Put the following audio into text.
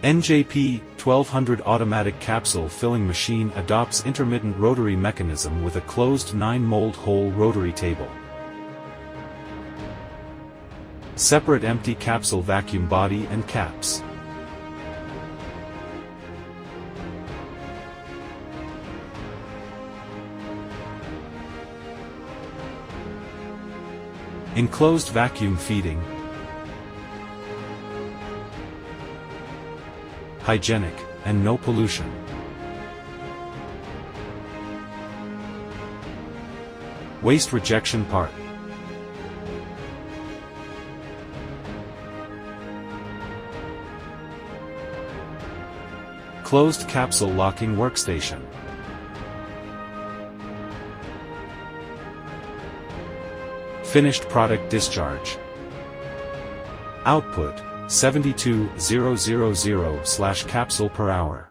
NJP 1200 automatic capsule filling machine adopts intermittent rotary mechanism with a closed 9-mold hole rotary table. Separate empty capsule vacuum body and caps. Enclosed vacuum feeding. Hygienic, and no pollution. Waste rejection part. Closed capsule locking workstation. Finished product discharge. Output 72,000/capsule per hour.